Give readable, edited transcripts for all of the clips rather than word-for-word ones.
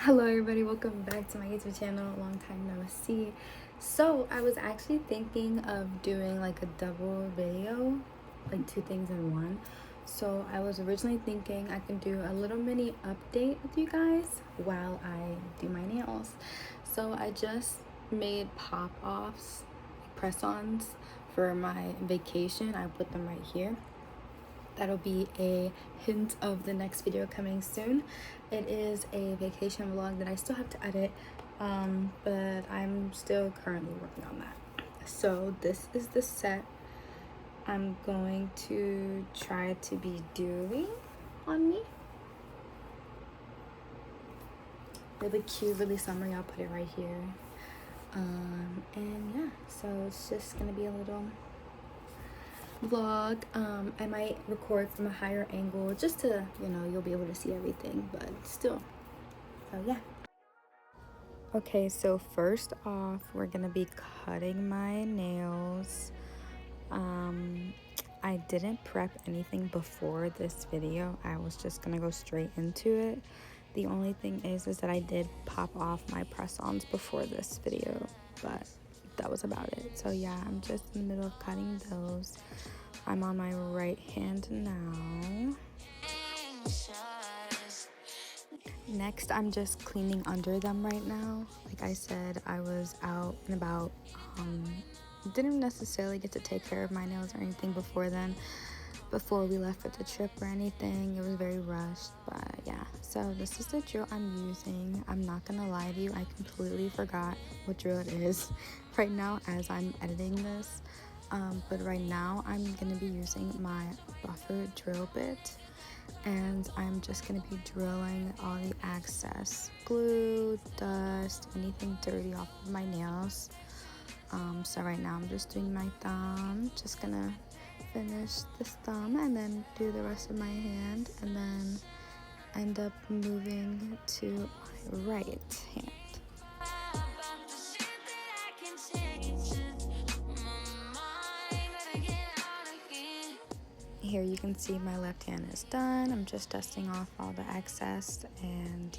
Hello everybody, welcome back to my YouTube channel. Long time no see. So I was actually thinking of doing like a double video, like two things in one. So I was originally thinking I can do a little mini update with you guys while I do my nails. So I just made pop-offs, press-ons for my vacation. I put them right here. That'll be a hint of the next video coming soon. It is a vacation vlog that I still have to edit, but I'm still currently working on that. So this is the set I'm going to try to be doing on me. Really cute, really summery. I'll put it right here. And yeah, so it's just gonna be a little vlog. I might record from a higher angle just to, you'll be able to see everything, but still. So yeah. Okay, so first off, we're gonna be cutting my nails. I didn't prep anything before this video. I was just gonna go straight into it. The only thing is that I did pop off my press-ons before this video, but that was about it. So yeah, I'm just in the middle of cutting those. I'm on my right hand now. Next, I'm just cleaning under them right now. Like I said, I was out and about. Didn't necessarily get to take care of my nails or anything before we left for the trip or anything. It was very rushed, but yeah. So this is the drill I'm using. I'm not gonna lie to you, I completely forgot what drill it is right now as I'm editing this. But right now I'm gonna be using my buffer drill bit, and I'm just gonna be drilling all the excess glue, dust, anything dirty off of my nails. So right now I'm just doing my thumb, just gonna finish this thumb and then do the rest of my hand, and then end up moving to my right hand. Here you can see my left hand is done. I'm just dusting off all the excess, and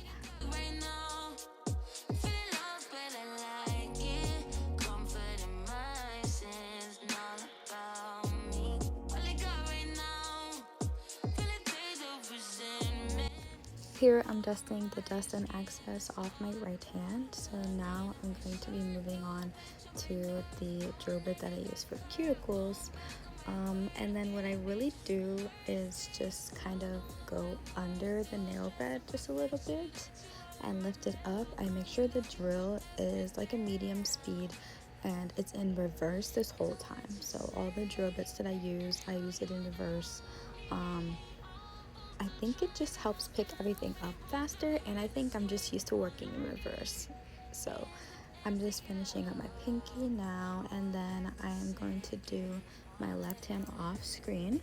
here I'm dusting the dust and excess off my right hand. So now I'm going to be moving on to the drill bit that I use for cuticles. And then what I really do is just kind of go under the nail bed just a little bit and lift it up. I make sure the drill is like a medium speed and it's in reverse this whole time. So all the drill bits that I use it in reverse. I think it just helps pick everything up faster, and I think I'm just used to working in reverse. So I'm just finishing up my pinky now, and then I am going to do my left hand off screen.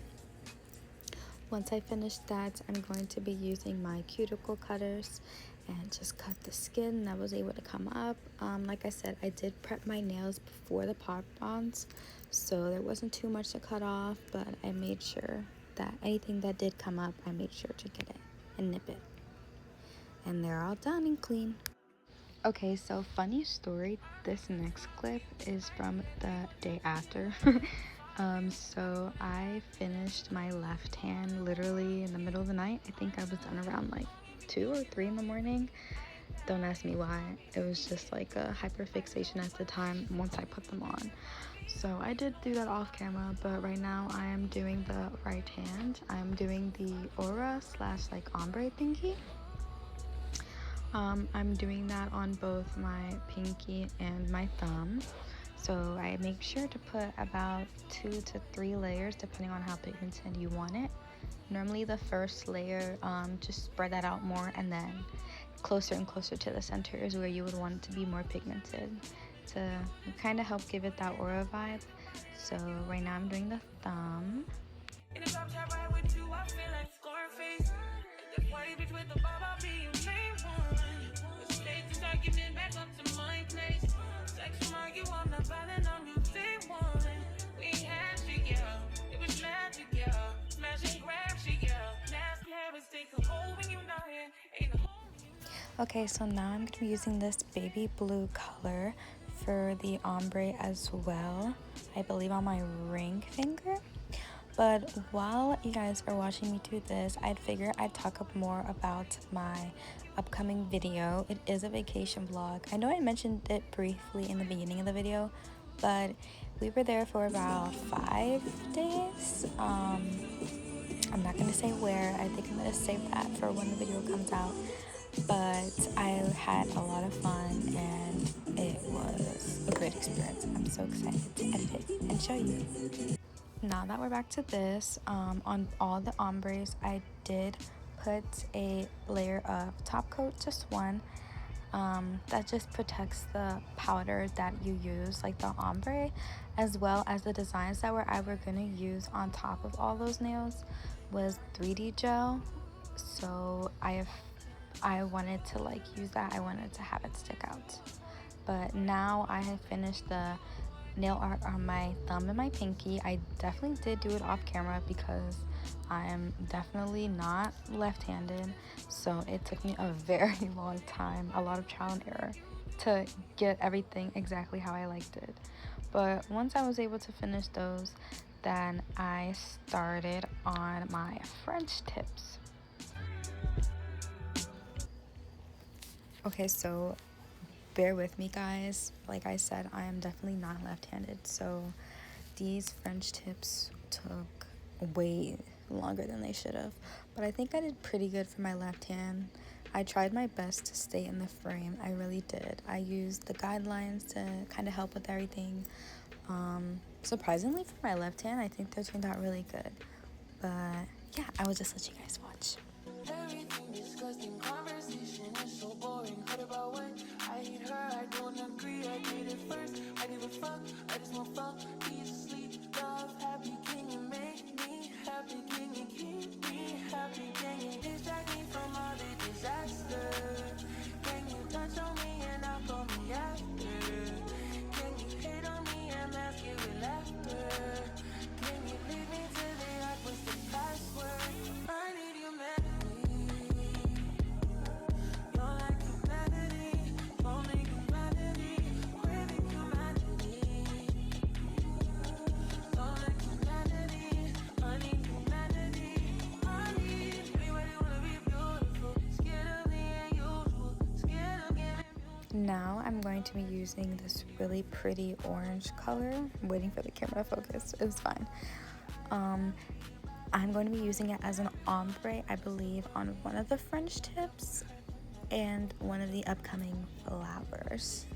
Once I finish that, I'm going to be using my cuticle cutters and just cut the skin that was able to come up. Like I said, I did prep my nails before the pop-ons, so there wasn't too much to cut off, but I made sure that anything that did come up, I made sure to get it and nip it. And they're all done and clean. Okay, so funny story, this next clip is from the day after. So I finished my left hand literally in the middle of the night. I think I was done around like 2 or 3 in the morning. Don't ask me why. It was just like a hyperfixation at the time once I put them on. So I did do that off camera, but right now I am doing the right hand. I'm doing the aura / like ombre pinky. I'm doing that on both my pinky and my thumb. So I make sure to put about 2 to 3 layers depending on how pigmented you want it. Normally the first layer, just spread that out more, and then closer and closer to the center is where you would want it to be more pigmented to kind of help give it that aura vibe. So right now I'm doing the thumb. Okay, so now I'm going to be using this baby blue color for the ombre as well, I believe on my ring finger. But while you guys are watching me do this, I'd figure I'd talk up more about my upcoming video. It is a vacation vlog. I know I mentioned it briefly in the beginning of the video, but we were there for about 5 days. I'm not gonna say where. I think I'm gonna save that for when the video comes out. But I had a lot of fun and it was a great experience. I'm so excited to edit it and show you. Now that we're back to this, on all the ombres, I did put a layer of top coat, just one, that just protects the powder that you use, like the ombre, as well as the designs that I were gonna use on top of all those nails was 3D gel. So I wanted to like use that. I wanted to have it stick out. But now I have finished the nail art on my thumb and my pinky. I definitely did do it off camera because I am definitely not left-handed, so it took me a very long time, a lot of trial and error to get everything exactly how I liked it. But once I was able to finish those, then I started on my French tips. Okay, so bear with me guys. Like I said, I am definitely not left-handed, so these French tips took way longer than they should have, but I think I did pretty good for my left hand. I tried my best to stay in the frame. I really did. I used the guidelines to kind of help with everything. Surprisingly for my left hand, I think they turned out really good. But yeah, I will just let you guys watch. Everything disgusting, conversation is so boring. Heard about when I hate her, I don't agree. I did it first, I give a fuck, I just want fuck. Peace, sleep, love, happy. Can you make me happy? Can you keep me happy? Can you distract me from all the disaster? Can you touch on me and not call me after? Can you hate on me and mask it with laughter? Can you leave me till the act was the password? I need you, man. Now I'm going to be using this really pretty orange color. I'm waiting for the camera to focus. It's fine. I'm going to be using it as an ombre, I believe, on one of the French tips and one of the upcoming flowers.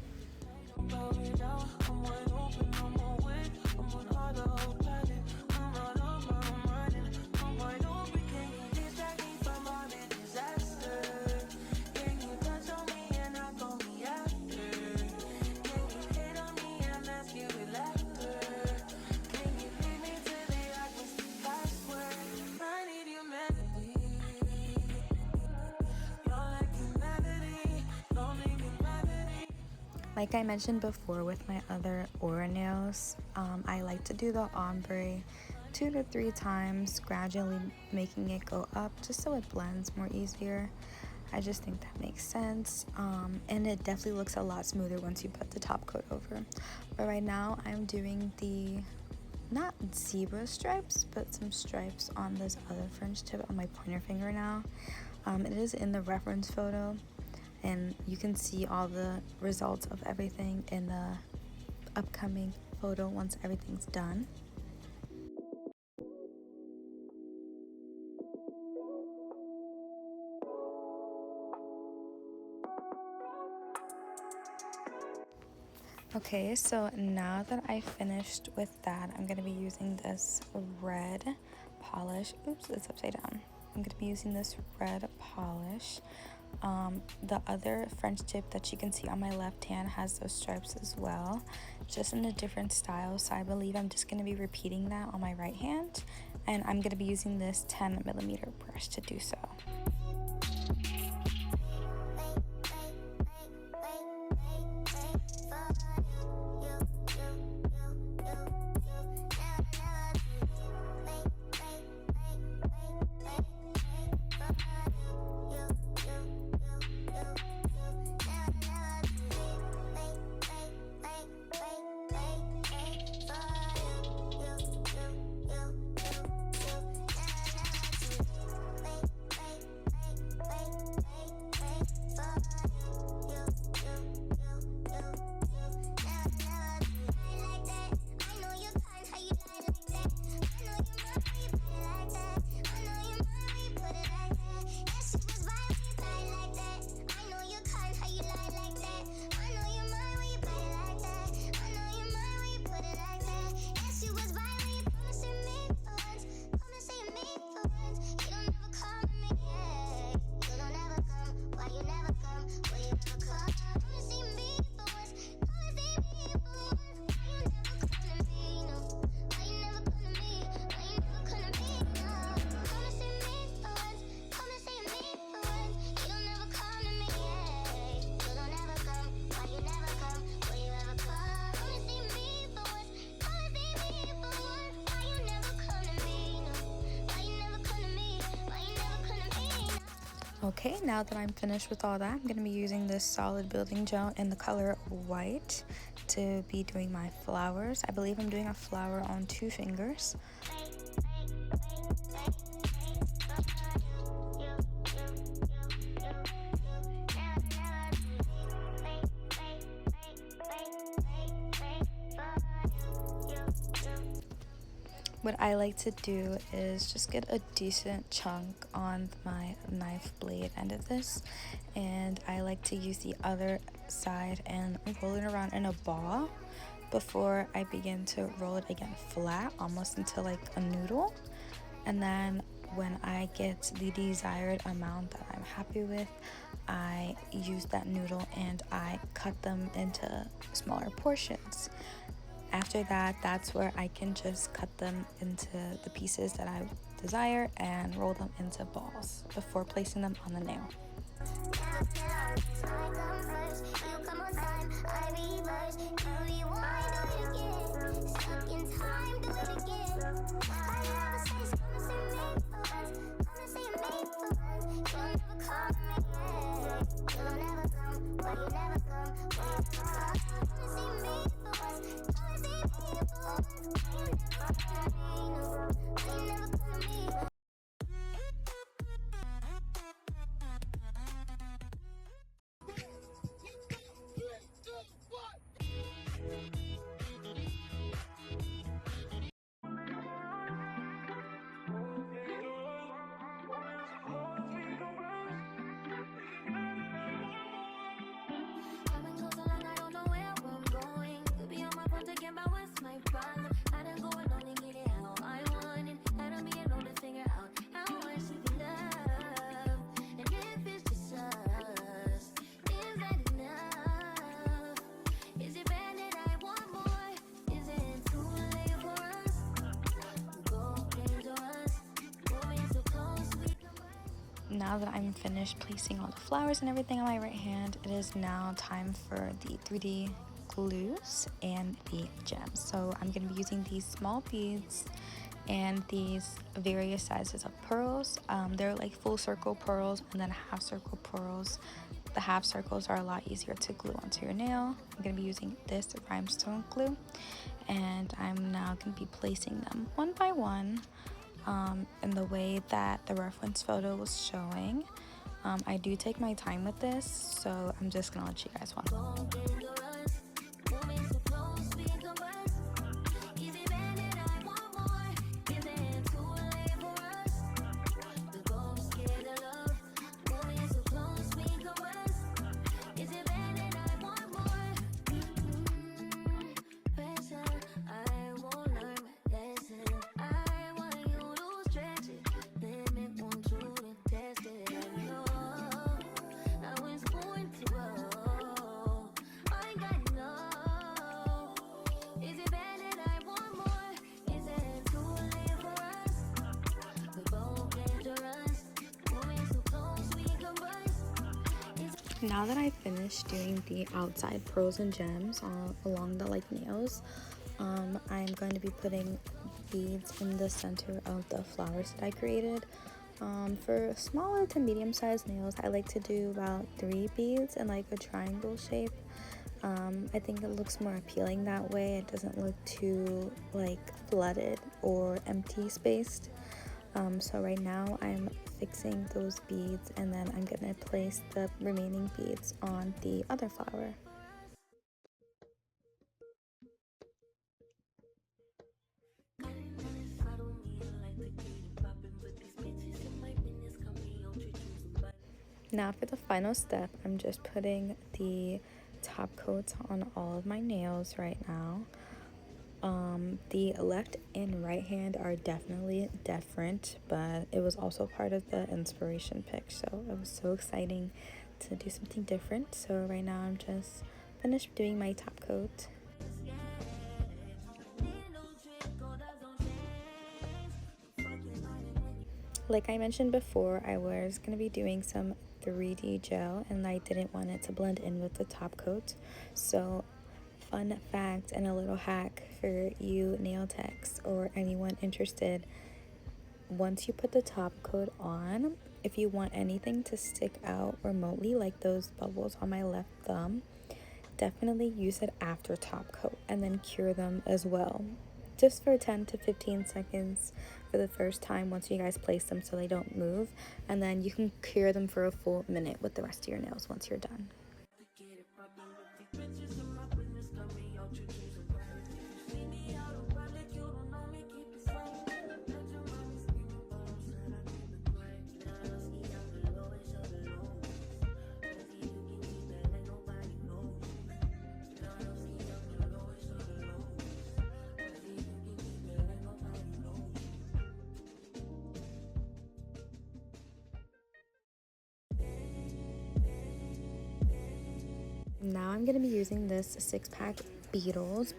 Like I mentioned before with my other aura nails, I like to do the ombre 2 to 3 times, gradually making it go up just so it blends more easier. I just think that makes sense, and it definitely looks a lot smoother once you put the top coat over. But right now I'm doing the, not zebra stripes, but some stripes on this other French tip on my pointer finger now. It is in the reference photo, and you can see all the results of everything in the upcoming photo once everything's done. Okay, so now that I finished with that, I'm going to be using this red polish. Oops, it's upside down. I'm going to be using this red polish. The other French tip that you can see on my left hand has those stripes as well, just in a different style. So I believe I'm just going to be repeating that on my right hand, and I'm going to be using this 10mm brush to do so. Okay, now that I'm finished with all that, I'm going to be using this solid building gel in the color white to be doing my flowers. I believe I'm doing a flower on 2 fingers. What I like to do is just get a decent chunk on my knife blade end of this, and I like to use the other side and roll it around in a ball before I begin to roll it again flat, almost into like a noodle. And then when I get the desired amount that I'm happy with, I use that noodle and I cut them into smaller portions. After that, that's where I can just cut them into the pieces that I desire and roll them into balls before placing them on the nail. Now that I'm finished placing all the flowers and everything on my right hand, it is now time for the 3D glues and the gems. So I'm going to be using these small beads and these various sizes of pearls. They're like full circle pearls and then half circle pearls. The half circles are a lot easier to glue onto your nail. I'm going to be using this rhinestone glue, and I'm now going to be placing them one by one in the way that the reference photo was showing. I do take my time with this, so I'm just gonna let you guys watch. Now that I finished doing the outside pearls and gems along the like nails, I'm going to be putting beads in the center of the flowers that I created. For smaller to medium sized nails, I like to do about 3 beads in like a triangle shape. I think it looks more appealing that way. It doesn't look too like flooded or empty spaced. So right now I'm fixing those beads, and then I'm gonna place the remaining beads on the other flower. Now for the final step, I'm just putting the top coats on all of my nails right now. The left and right hand are definitely different, but it was also part of the inspiration pic, so it was so exciting to do something different. So right now I'm just finished doing my top coat. Like I mentioned before, I was going to be doing some 3D gel, and I didn't want it to blend in with the top coat. So fun fact and a little hack for you nail techs or anyone interested: once you put the top coat on, if you want anything to stick out remotely, like those bubbles on my left thumb, definitely use it after top coat and then cure them as well. Just for 10 to 15 seconds for the first time once you guys place them so they don't move. And then you can cure them for a full minute with the rest of your nails once you're done. Now I'm going to be using this 6-pack Beetles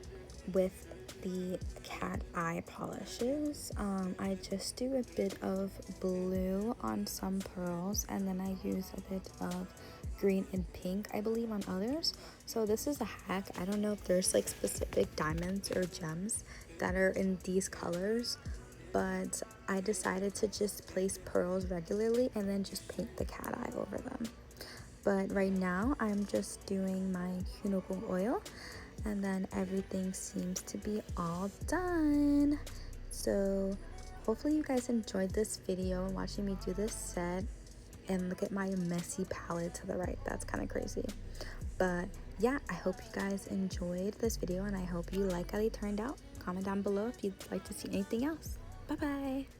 with the cat eye polishes. I just do a bit of blue on some pearls, and then I use a bit of green and pink, I believe, on others. So this is a hack. I don't know if there's like specific diamonds or gems that are in these colors, but I decided to just place pearls regularly and then just paint the cat eye over them. But right now I'm just doing my cuticle oil, and then everything seems to be all done. So hopefully you guys enjoyed this video and watching me do this set. And look at my messy palette to the right, that's kind of crazy. But yeah, I hope you guys enjoyed this video, and I hope you like how they turned out. Comment down below if you'd like to see anything else. Bye bye.